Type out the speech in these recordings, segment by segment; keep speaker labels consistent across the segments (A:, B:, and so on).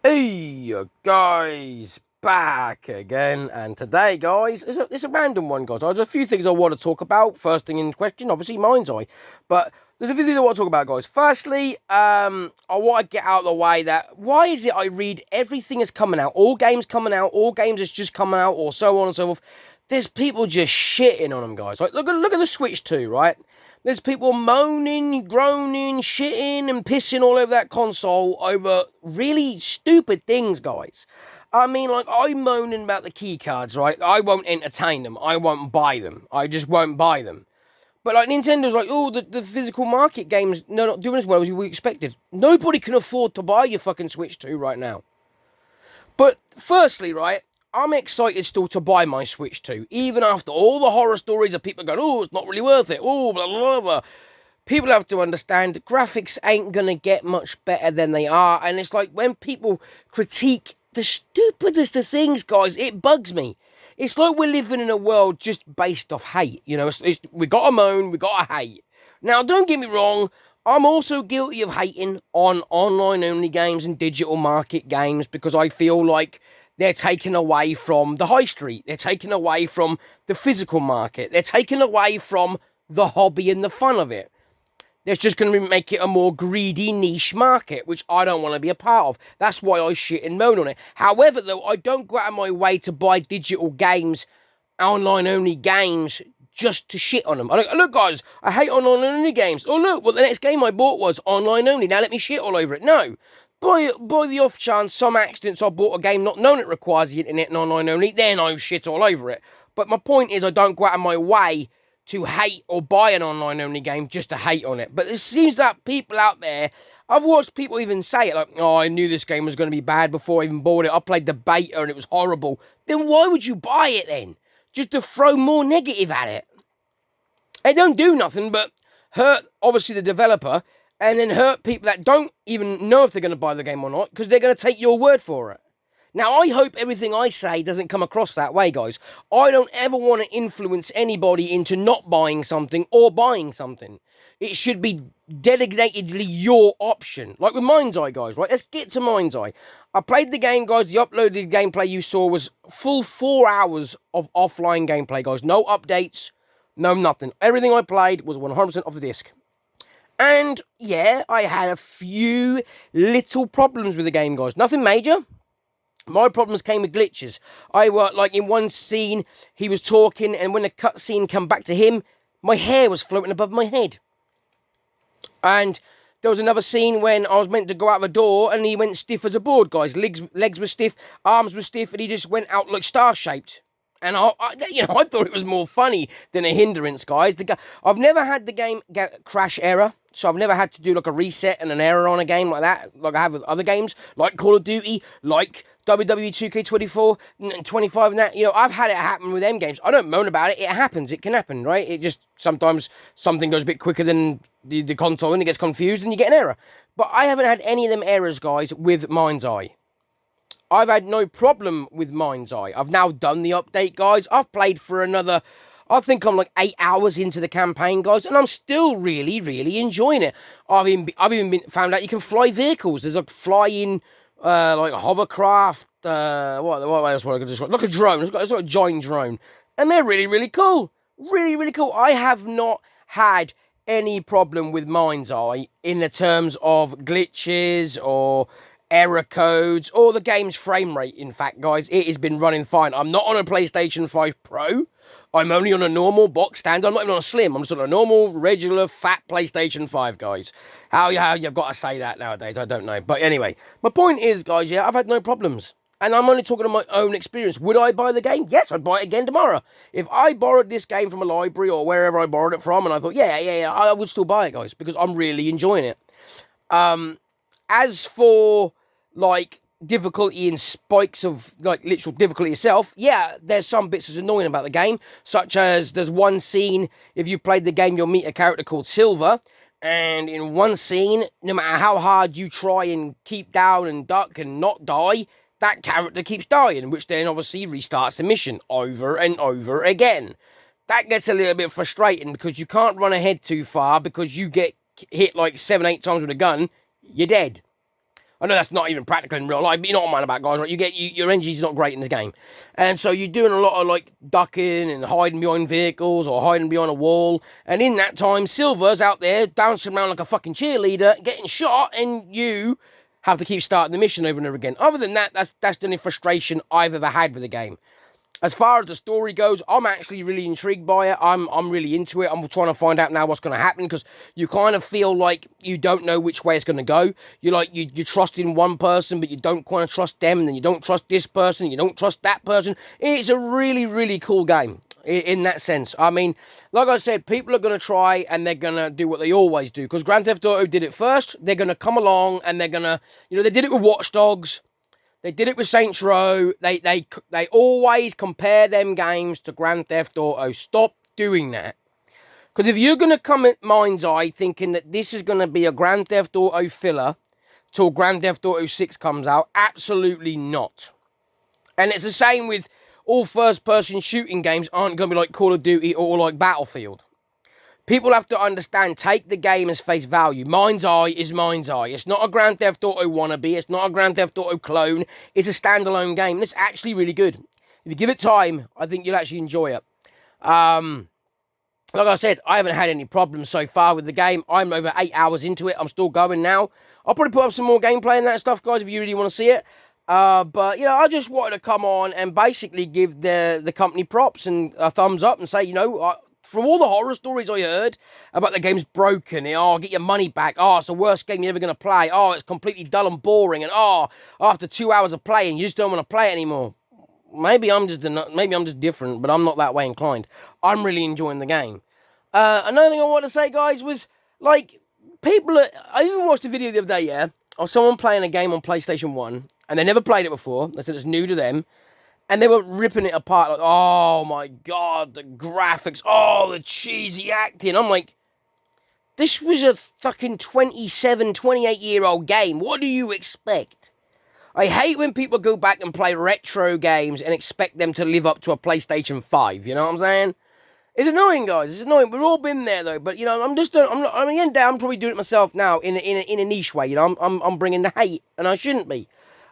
A: Hey guys, back again, and today, guys, it's a random one, guys. There's a few things I want to talk about. First thing in question, obviously, Mind's Eye, but there's a few things I want to talk about, guys. Firstly, I want to get out of the way that why is it I read everything is coming out, all games coming out, all games is just coming out, or so on and so forth. There's people just shitting on them, guys. Like look at the Switch 2, right? There's people moaning, groaning, shitting, and pissing all over that console over really stupid things, guys. I mean, like, I'm moaning about the key cards, right? I won't entertain them. I won't buy them. I just won't buy them. But, like, Nintendo's like, oh, the physical market games, no, not doing as well as we expected. Nobody can afford to buy your fucking Switch 2 right now. But, firstly, right, I'm excited still to buy my Switch 2, even after all the horror stories of people going, oh, it's not really worth it, oh, blah, blah, blah. People have to understand graphics ain't gonna get much better than they are, and it's like when people critique the stupidest of things, guys, it bugs me. It's like we're living in a world just based off hate, you know. We gotta moan, we gotta hate. Now, don't get me wrong, I'm also guilty of hating on online only games and digital market games because I feel like they're taken away from the high street. They're taken away from the physical market. They're taken away from the hobby and the fun of it. That's just going to make it a more greedy niche market, which I don't want to be a part of. That's why I shit and moan on it. However, though, I don't go out of my way to buy digital games, online-only games, just to shit on them. Look, guys, I hate online-only games. Oh, look, well, the next game I bought was online-only. Now let me shit all over it. No. By the off chance, some accidents I bought a game not knowing it requires the internet and online-only, then I shit all over it. But my point is I don't go out of my way to hate or buy an online only game just to hate on it. But it seems that people out there, I've watched people even say it like, oh, I knew this game was going to be bad before I even bought it. I played the beta and it was horrible. Then why would you buy it then? Just to throw more negative at it. It don't do nothing but hurt, obviously, the developer and then hurt people that don't even know if they're going to buy the game or not because they're going to take your word for it. Now, I hope everything I say doesn't come across that way, guys. I don't ever want to influence anybody into not buying something or buying something. It should be designated your option. Like with Mind's Eye, guys, right? Let's get to Mind's Eye. I played the game, guys. The uploaded gameplay you saw was full 4 hours of offline gameplay, guys. No updates, no nothing. Everything I played was 100% off the disc. And, yeah, I had a few little problems with the game, guys. Nothing major. My problems came with glitches. I were like in one scene, he was talking, and when the cutscene come back to him, my hair was floating above my head. And there was another scene when I was meant to go out the door, and he went stiff as a board, guys. Legs were stiff, arms were stiff, and he just went out like star-shaped. And I thought it was more funny than a hindrance, guys. I've never had the game get crash error, so I've never had to do like a reset and an error on a game like that, like I have with other games, like Call of Duty, like WWE 2K24 and 25 and that. You know, I've had it happen with them games. I don't moan about it. It happens. It can happen, right? It just sometimes something goes a bit quicker than the console and it gets confused and you get an error. But I haven't had any of them errors, guys, with Mind's Eye. I've had no problem with Mind's Eye. I've now done the update, guys. I've played for another, I think I'm like 8 hours into the campaign, guys, and I'm still really, really enjoying it. I've even found out you can fly vehicles. There's a flying, like a hovercraft, what else would I describe? Like a drone. It's like a giant drone. And they're really, really cool. Really, really cool. I have not had any problem with Mind's Eye in the terms of glitches or error codes, or the game's frame rate. In fact, guys, it has been running fine. I'm not on a PlayStation 5 Pro. I'm only on a normal box stand. I'm not even on a Slim. I'm just on a normal, regular, fat PlayStation 5, guys. How you've got to say that nowadays, I don't know. But anyway, my point is, guys, yeah, I've had no problems. And I'm only talking on my own experience. Would I buy the game? Yes, I'd buy it again tomorrow. If I borrowed this game from a library or wherever I borrowed it from, and I thought, yeah, I would still buy it, guys, because I'm really enjoying it. As for like difficulty and spikes of like literal difficulty itself, yeah, there's some bits that's annoying about the game, such as there's one scene, if you've played the game, you'll meet a character called Silver, and in one scene, no matter how hard you try and keep down and duck and not die, that character keeps dying, which then obviously restarts the mission over and over again. That gets a little bit frustrating because you can't run ahead too far because you get hit like 7-8 times with a gun, you're dead. I know that's not even practical in real life, but you know what I'm on about, guys, right? Your engine's not great in this game. And so you're doing a lot of, like, ducking and hiding behind vehicles or hiding behind a wall. And in that time, Silver's out there bouncing around like a fucking cheerleader, getting shot, and you have to keep starting the mission over and over again. Other than that, that's the only frustration I've ever had with the game. As far as the story goes, I'm actually really intrigued by it. I'm really into it. I'm trying to find out now what's going to happen, because you kind of feel like you don't know which way it's going to go. You're trusting one person, but you don't kind of trust them, and then you don't trust this person, you don't trust that person. It's a really, really cool game in that sense. I mean, like I said, people are going to try and they're going to do what they always do, because Grand Theft Auto did it first. They're going to come along and they're going to, they did it with Watch Dogs. They did it with Saints Row. They always compare them games to Grand Theft Auto. Stop doing that. Because if you're going to come at Mind's Eye thinking that this is going to be a Grand Theft Auto filler till Grand Theft Auto 6 comes out, absolutely not. And it's the same with all first-person shooting games aren't going to be like Call of Duty or like Battlefield. People have to understand, take the game as face value. Mind's Eye is Mind's Eye. It's not a Grand Theft Auto wannabe. It's not a Grand Theft Auto clone. It's a standalone game. And it's actually really good. If you give it time, I think you'll actually enjoy it. Like I said, I haven't had any problems so far with the game. I'm over 8 hours into it. I'm still going now. I'll probably put up some more gameplay and that stuff, guys, if you really want to see it. But, I just wanted to come on and basically give the company props and a thumbs up and say, from all the horror stories I heard about the game's broken, get your money back, it's the worst game you're ever going to play, it's completely dull and boring, and after 2 hours of playing, you just don't want to play it anymore. Maybe I'm just different, but I'm not that way inclined. I'm really enjoying the game. Another thing I want to say, guys, was, like, I even watched a video the other day, of someone playing a game on PlayStation 1, and they never played it before. They said it's new to them. And they were ripping it apart, like, oh my god, the graphics, the cheesy acting. I'm like, this was a fucking 27, 28-year-old game. What do you expect? I hate when people go back and play retro games and expect them to live up to a PlayStation 5, you know what I'm saying? It's annoying, guys, it's annoying. We've all been there, though, but, I'm probably doing it myself now in a niche way, I'm bringing the hate, and I shouldn't be.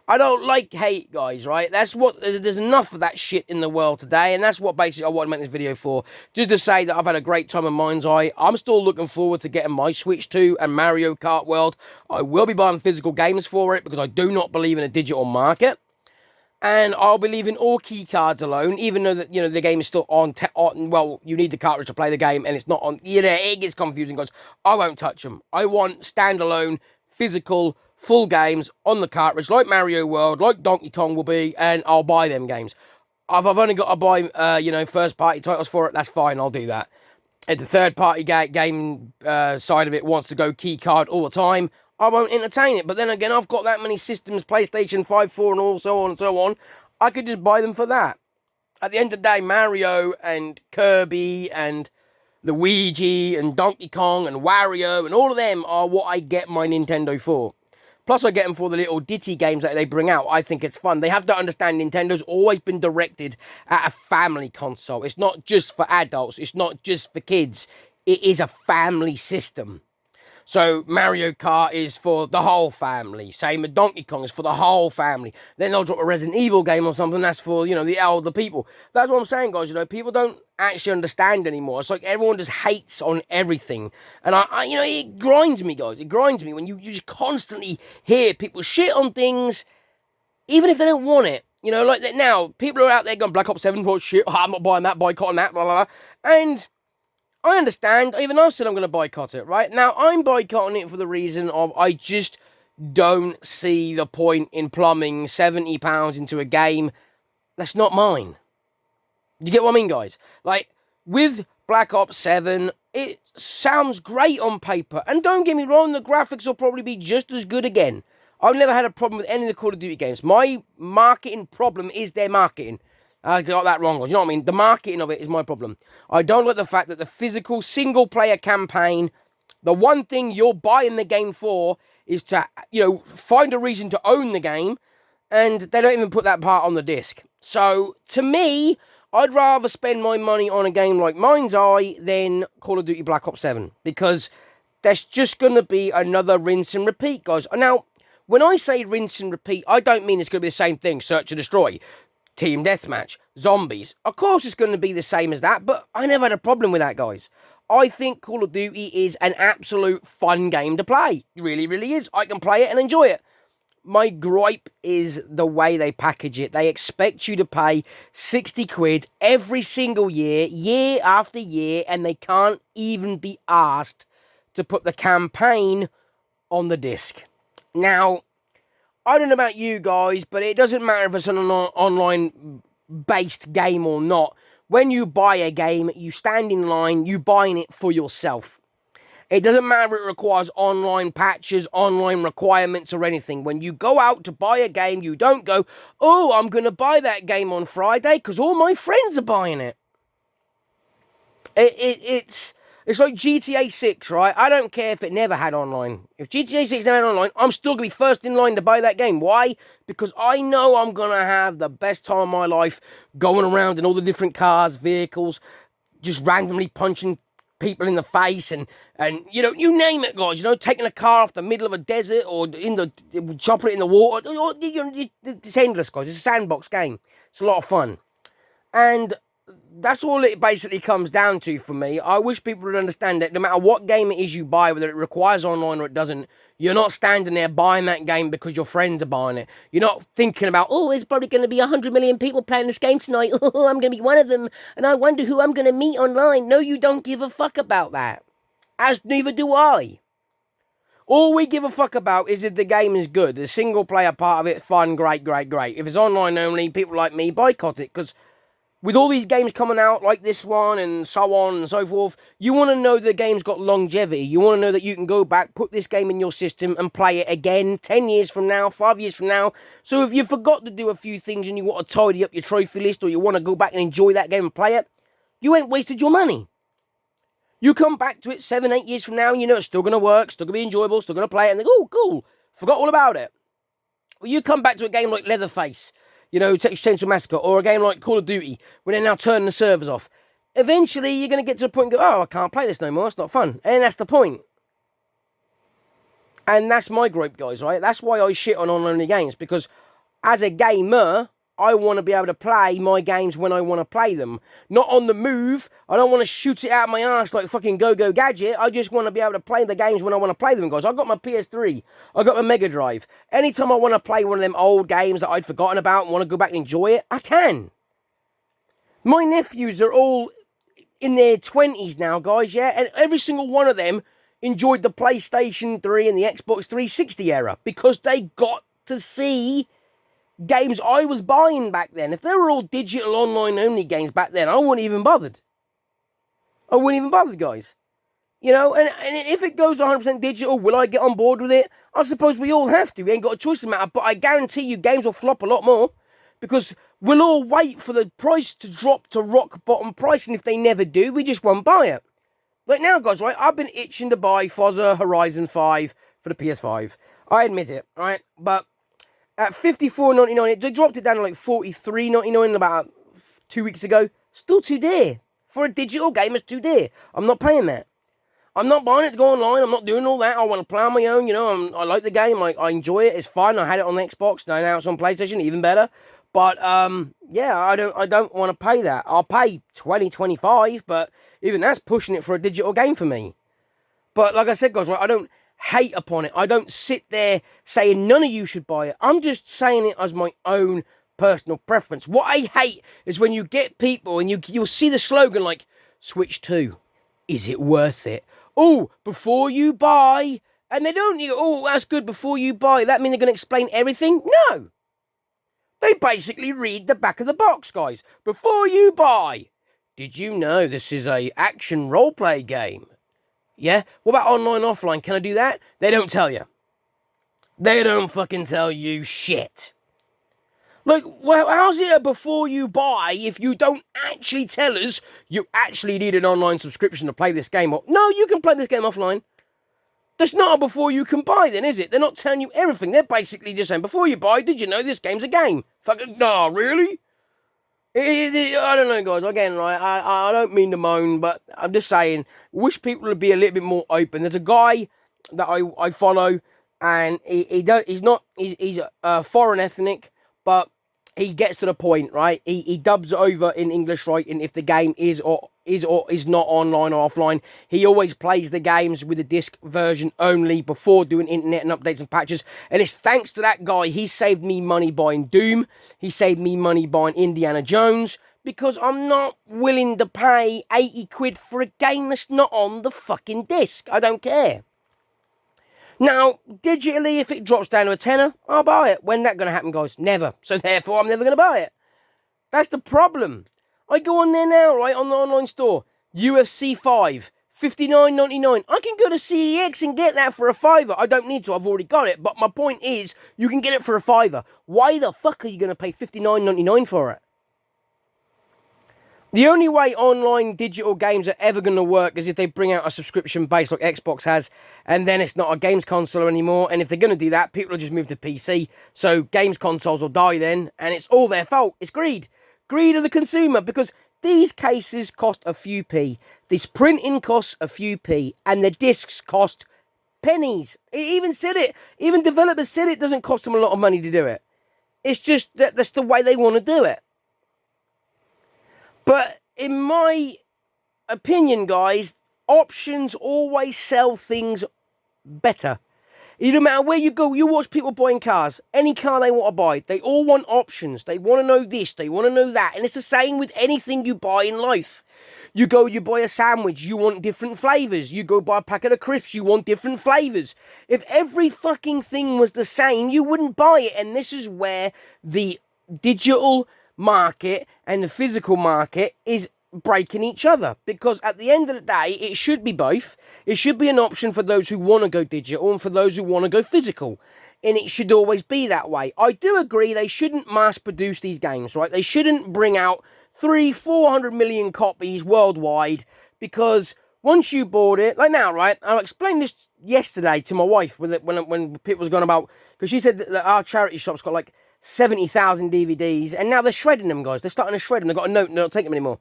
A: I don't like hate, guys, right? There's enough of that shit in the world today, and that's what basically I want to make this video for. Just to say that I've had a great time in Mind's Eye. I'm still looking forward to getting my Switch 2 and Mario Kart World. I will be buying physical games for it, because I do not believe in a digital market. And I'll be leaving all key cards alone, even though that the game is still well, you need the cartridge to play the game, and it's not on. It gets confusing, guys. I won't touch them. I want standalone, physical, full games on the cartridge, like Mario World, like Donkey Kong will be, and I'll buy them games. If I've only got to buy, first-party titles for it, that's fine, I'll do that. If the third-party game side of it wants to go key card all the time, I won't entertain it. But then again, I've got that many systems, PlayStation 5, 4, and all so on and so on. I could just buy them for that. At the end of the day, Mario and Kirby and Luigi and Donkey Kong and Wario and all of them are what I get my Nintendo for. Plus, I get them for the little ditty games that they bring out. I think it's fun. They have to understand Nintendo's always been directed at a family console. It's not just for adults. It's not just for kids. It is a family system. So Mario Kart is for the whole family. Same with Donkey Kong is for the whole family. Then they'll drop a Resident Evil game or something that's for, the elder people. That's what I'm saying, guys. People don't actually understand anymore. It's like everyone just hates on everything. And it grinds me, guys. It grinds me when you just constantly hear people shit on things, even if they don't want it. Like that now, people are out there going, Black Ops 7, oh shit, I'm not buying that, boycotting that, blah, blah, blah. And I understand, even I said I'm going to boycott it, right? Now, I'm boycotting it for the reason of I just don't see the point in plumbing £70 into a game that's not mine. You get what I mean, guys? Like, with Black Ops 7, it sounds great on paper. And don't get me wrong, the graphics will probably be just as good again. I've never had a problem with any of the Call of Duty games. My marketing problem is their marketing. I got that wrong. You know what I mean? The marketing of it is my problem. I don't like the fact that the physical single-player campaign, the one thing you're buying the game for is to, find a reason to own the game, and they don't even put that part on the disc. So, to me, I'd rather spend my money on a game like Mind's Eye than Call of Duty Black Ops 7, because that's just going to be another rinse and repeat, guys. Now, When I say rinse and repeat, I don't mean it's going to be the same thing, search and destroy, team deathmatch, zombies. Of course it's going to be the same as that, but I never had a problem with that, guys. I think Call of Duty is an absolute fun game to play. It really, really is. I can play it and enjoy it. My gripe is the way they package it. They expect you to pay 60 quid every single year, year after year, and they can't even be asked to put the campaign on the disc. Now, I don't know about you guys, but it doesn't matter if it's an online-based game or not. When you buy a game, you stand in line, you buying it for yourself. It doesn't matter if it requires online patches, online requirements or anything. When you go out to buy a game, you don't go, oh, I'm going to buy that game on Friday because all my friends are buying it. It's like GTA 6, right? I don't care if it never had online. If GTA 6 never had online, I'm still going to be first in line to buy that game. Why? Because I know I'm going to have the best time of my life going around in all the different cars, vehicles, just randomly punching people in the face and you know, you name it, guys, you know, taking a car off the middle of a desert or chopping it in the water. It's endless, guys. It's a sandbox game. It's a lot of fun. And that's all it basically comes down to for me. I wish people would understand that no matter what game it is you buy, whether it requires online or it doesn't, you're not standing there buying that game because your friends are buying it. You're not thinking about, oh, there's probably going to be 100 million people playing this game tonight. Oh, I'm going to be one of them, and I wonder who I'm going to meet online. No, you don't give a fuck about that. As neither do I. All we give a fuck about is if the game is good. The single player part of it, fun, great, great, great. If it's online only, people like me boycott it, because with all these games coming out like this one and so on and so forth, you want to know the game's got longevity. You want to know that you can go back, put this game in your system and play it again 10 years from now, 5 years from now. So if you forgot to do a few things and you want to tidy up your trophy list or you want to go back and enjoy that game and play it, you ain't wasted your money. You come back to it 7, 8 years from now and you know it's still going to work, still going to be enjoyable, still going to play it and think, oh, cool, forgot all about it. Well, you come back to a game like Leatherface, you know, Texas Chainsaw Massacre, or a game like Call of Duty, where they're now turning the servers off. Eventually, you're going to get to a point and go, oh, I can't play this no more, it's not fun. And that's the point. And that's my gripe, guys, right? That's why I shit on online games, because as a gamer, I want to be able to play my games when I want to play them. Not on the move. I don't want to shoot it out of my ass like fucking Go-Go Gadget. I just want to be able to play the games when I want to play them, guys. I've got my PS3. I've got my Mega Drive. Anytime I want to play one of them old games that I'd forgotten about and want to go back and enjoy it, I can. My nephews are all in their 20s now, guys, yeah? And every single one of them enjoyed the PlayStation 3 and the Xbox 360 era because they got to see games I was buying back then. If they were all digital online only games back then, I wouldn't even bothered. I wouldn't even bother, guys. You know, and if it goes 100% digital, will I get on board with it? I suppose we all have to. We ain't got a choice in the matter, but I guarantee you games will flop a lot more because we'll all wait for the price to drop to rock bottom price, and if they never do, we just won't buy it. Like now, guys, right, I've been itching to buy Forza Horizon 5 for the PS5. I admit it, right? But at $54.99, they dropped it down to like $43.99 about 2 weeks ago. Still too dear. For a digital game, it's too dear. I'm not paying that. I'm not buying it to go online. I'm not doing all that. I want to play on my own. You know, I like the game. I enjoy it. It's fun. I had it on the Xbox. Now it's on PlayStation. Even better. But yeah, I don't want to pay that. I'll pay $20-25, but even that's pushing it for a digital game for me. But like I said, guys, right, I don't hate upon it. I don't sit there saying none of you should buy it. I'm just saying it as my own personal preference. What I hate is when you get people and you'll see the slogan like, Switch 2, is it worth it? Oh, before you buy. And they don't, you go, oh, that's good, before you buy. That mean they're going to explain everything? No. They basically read the back of the box, guys. Before you buy. Did you know this is a action roleplay game? Yeah? What about online, offline? Can I do that? They don't tell you. They don't fucking tell you shit. Like, well, how's it a before you buy if you don't actually tell us you actually need an online subscription to play this game? No, you can play this game offline. That's not a before you can buy then, is it? They're not telling you everything. They're basically just saying, before you buy, did you know this game's a game? Fucking, no, really? I don't know, guys. Again, right, I don't mean to moan, but I'm just saying, wish people would be a little bit more open. There's a guy that I follow. and he's a foreign ethnic, but he gets to the point, right? He dubs it over in English, right? And if the game is or is not online or offline, he always plays the games with the disc version only before doing internet and updates and patches. And it's thanks to that guy, he saved me money buying Doom. He saved me money buying Indiana Jones, because I'm not willing to pay 80 quid for a game that's not on the fucking disc. I don't care. Now, digitally, if it drops down to a tenner, I'll buy it. When that going to happen, guys? Never. So therefore, I'm never going to buy it. That's the problem. I go on there now, right, on the online store. UFC 5, $59.99. I can go to CEX and get that for a fiver. I don't need to. I've already got it. But my point is, you can get it for a fiver. Why the fuck are you going to pay $59.99 for it? The only way online digital games are ever going to work is if they bring out a subscription base like Xbox has, and then it's not a games console anymore. And if they're going to do that, people will just move to PC. So games consoles will die then, and it's all their fault. It's greed. Greed of the consumer, because these cases cost a few p. This printing costs a few p, and the discs cost pennies. It even said it. Even developers said it doesn't cost them a lot of money to do it. It's just that that's the way they want to do it. But in my opinion, guys, options always sell things better. It don't matter where you go, you watch people buying cars. Any car they want to buy, they all want options. They want to know this, they want to know that. And it's the same with anything you buy in life. You go, you buy a sandwich, you want different flavours. You go buy a packet of crisps, you want different flavours. If every fucking thing was the same, you wouldn't buy it. And this is where the digital market and the physical market is breaking each other, because at the end of the day it should be both. It should be an option for those who want to go digital and for those who want to go physical, and it should always be that way. I do agree they shouldn't mass produce these games, right? They shouldn't bring out 300-400 million copies worldwide, because once you bought it, like now, right, I explained this yesterday to my wife when Pip was going about, because she said that our charity shop's got like 70,000 DVDs, and now they're shredding them, guys. They're starting to shred them. They've got a note and they don't take them anymore.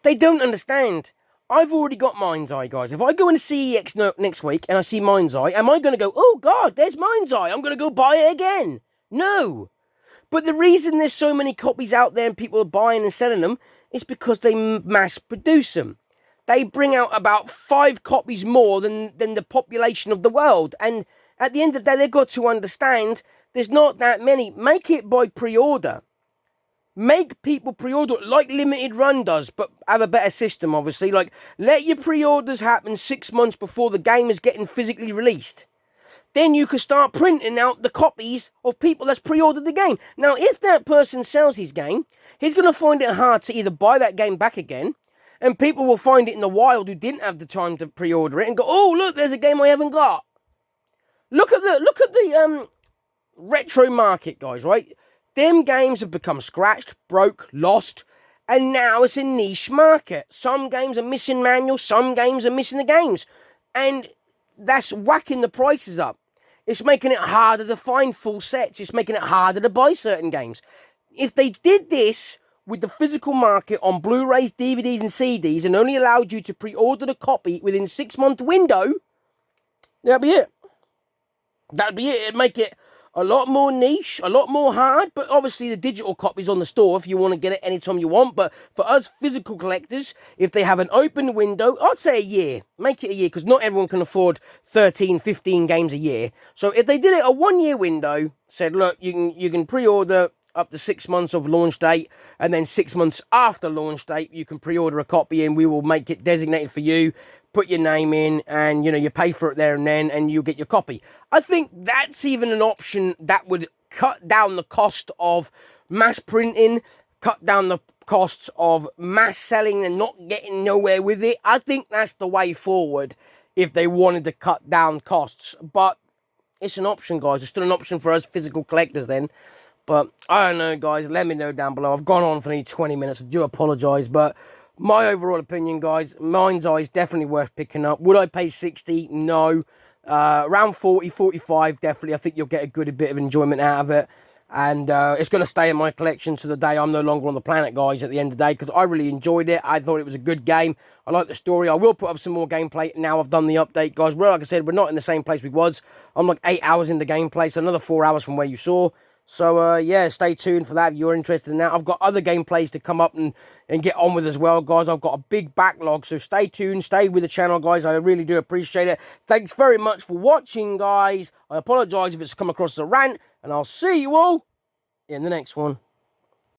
A: They don't understand. I've already got Mind's Eye, guys. If I go into CEX next week and I see Mind's Eye, am I going to go, oh, God, there's Mind's Eye, I'm going to go buy it again? No. But the reason there's so many copies out there and people are buying and selling them is because they mass produce them. They bring out about 5 copies more than the population of the world. And at the end of the day, they've got to understand there's not that many. Make it by pre-order. Make people pre-order like Limited Run does, but have a better system, obviously. Like, let your pre-orders happen 6 months before the game is getting physically released. Then you can start printing out the copies of people that's pre-ordered the game. Now, if that person sells his game, he's going to find it hard to either buy that game back again, and people will find it in the wild who didn't have the time to pre-order it and go, oh, look, there's a game I haven't got. Look at the retro market, guys, right? Them games have become scratched, broke, lost, and now it's a niche market. Some games are missing manuals, some games are missing the games, and that's whacking the prices up. It's making it harder to find full sets. It's making it harder to buy certain games. If they did this with the physical market on Blu-rays, DVDs, and CDs, and only allowed you to pre-order the copy within a 6-month window, that'd be it. That'd be it. It'd make it a lot more niche, a lot more hard, but obviously the digital copy's on the store if you want to get it anytime you want. But for us physical collectors, if they have an open window, I'd say a year. Make it a year, because not everyone can afford 13, 15 games a year. So if they did it a 1-year window, said, look, you can pre-order up to 6 months of launch date, and then 6 months after launch date, you can pre-order a copy and we will make it designated for you. Put your name in, and you pay for it there and then, and you'll get your copy. I think that's even an option that would cut down the cost of mass printing, cut down the costs of mass selling and not getting nowhere with it. I think that's the way forward if they wanted to cut down costs. But it's an option, guys. It's still an option for us physical collectors then. But I don't know, guys. Let me know down below. I've gone on for nearly 20 minutes. I do apologise, but my overall opinion, guys, Mind's Eye is definitely worth picking up. Would I pay 60? No. Around 40, 45, definitely. I think you'll get a good bit of enjoyment out of it. And it's going to stay in my collection to the day I'm no longer on the planet, guys, at the end of the day, because I really enjoyed it. I thought it was a good game. I like the story. I will put up some more gameplay now I've done the update, guys. Well, like I said, we're not in the same place we was. I'm like 8 hours in the gameplay, so another 4 hours from where you saw. So, yeah, stay tuned for that if you're interested in that. I've got other gameplays to come up and get on with as well, guys. I've got a big backlog, so stay tuned. Stay with the channel, guys. I really do appreciate it. Thanks very much for watching, guys. I apologise if it's come across as a rant, and I'll see you all in the next one.